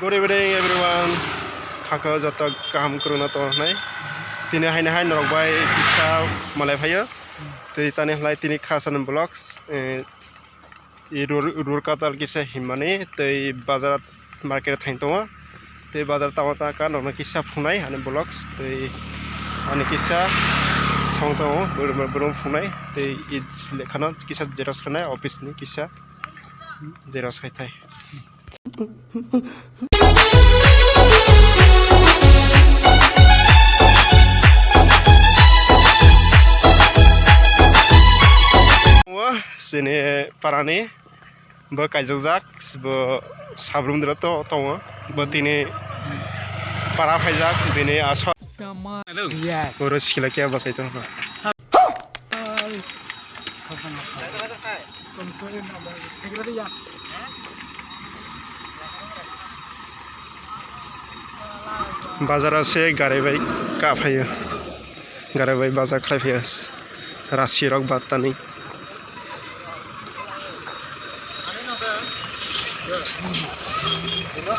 Good evening everyone. Khaka jata kaham korona to nai. Tini hai nahai norokbai kisa malai phayo. Tei tani hlai tini khasan vlogs. Rur katal kisa himani tei bazar market thain tonga. Tei bazar tamata ka norna kisa phunai ani vlogs tei ani kisa song tongo burung phunai tei lekhana kisa jeros khanai office ni kisa jeros khai thai. Sini parani bo kaijak bo sabrum dra to tongo bo tini para phaijak bini aso yes oro skila kya basai to bazar ase gari bai ka phayo gari bai bazar khlai phayo rasi rok batani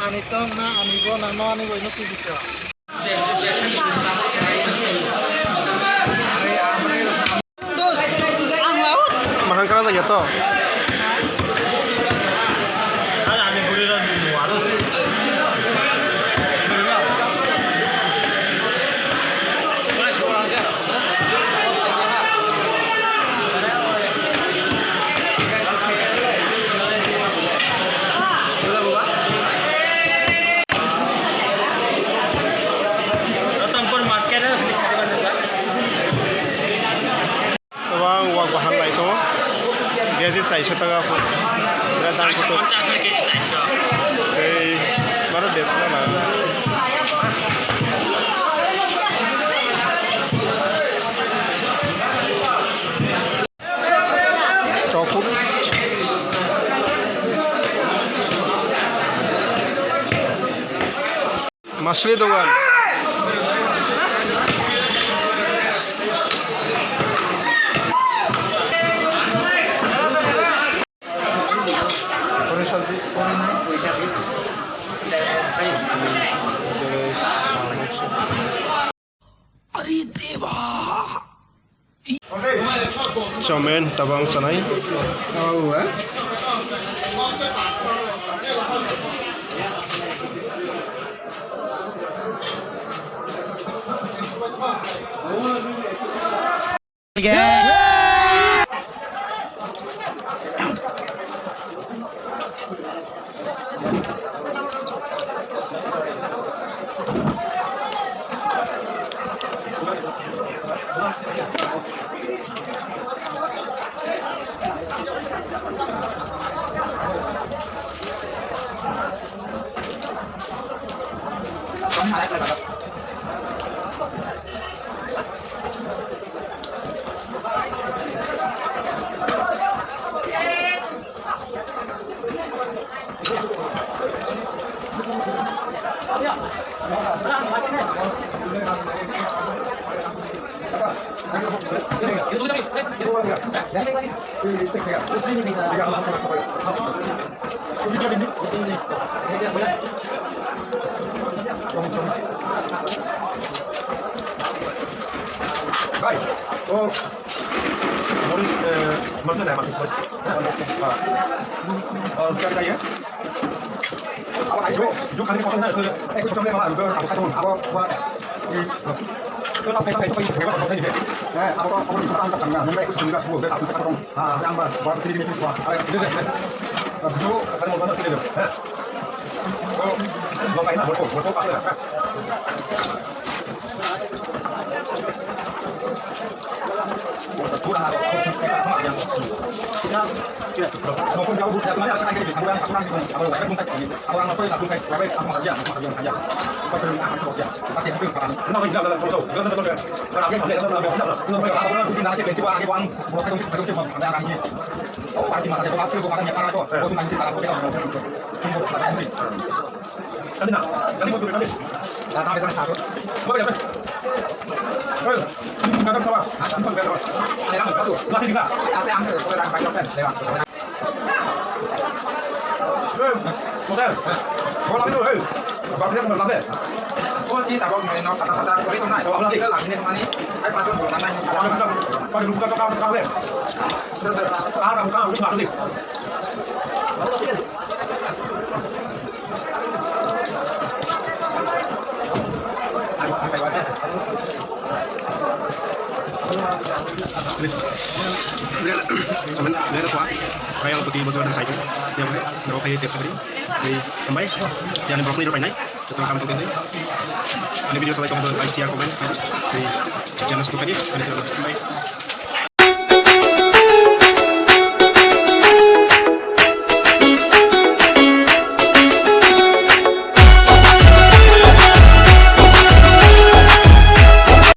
ani tong na ani go na no ani go no kibito dos ang lao mahang kara ja to ani guri ra nuaro bahan lai to keji 400 টাকা এর দাম কত 50 কেজি 400 এই বড় দেশ না চকু মাছলি দোকান अरे देवा chowmein tabang sanai Baik, oh, Morris, mana dah masuk? Oh, kita ya. Awak ayo, jom kali kosong dah. Kosong ni malah, aku kata awak buat. Kalau tak payah payah payah apa saja. Awak di tempat tak kenal, mereka juga semua berapa aku kata yang buat pilih pilih semua. Itu dah. Jom kali mau mana pilih. Oh, bapak ini betul apa dah? Kurang ada yang maupun jauh dari mana akan ada orang mereka pun tak orang apa yang pun tak apa saja apa yang akan saja pasti itu kan kenapa tidak dalam foto dalam foto orang yang ada dalam orang itu nanti benci orang yang mereka itu ada orang ini oh pasti masa itu pasti bukan yang orang itu oh cuma cerita apa kita tadi nak tadi mau tadi sampai sana satu mau berapa ada apa ada berapa ada yang satu masih juga ada yang orang banyak kan lewat model Kau lama dulu, hei. Bapaknya kau lama. Oh sih, tapi nó sata có đi không lại, đó chỉ là làm như thế này, cái ba tuần của năm nay Kau dulu kau kau deh. Kau lu makan nih. Please. Lihat kuah. Kayak putih baju dan sayur. Yang berapa kali tes tadi? Di tambah. Jangan lupa ini naik. Setelah kamu tonton ini. Ini video selesai kamu like, share, komen. Jangan lupa subscribe. Bye.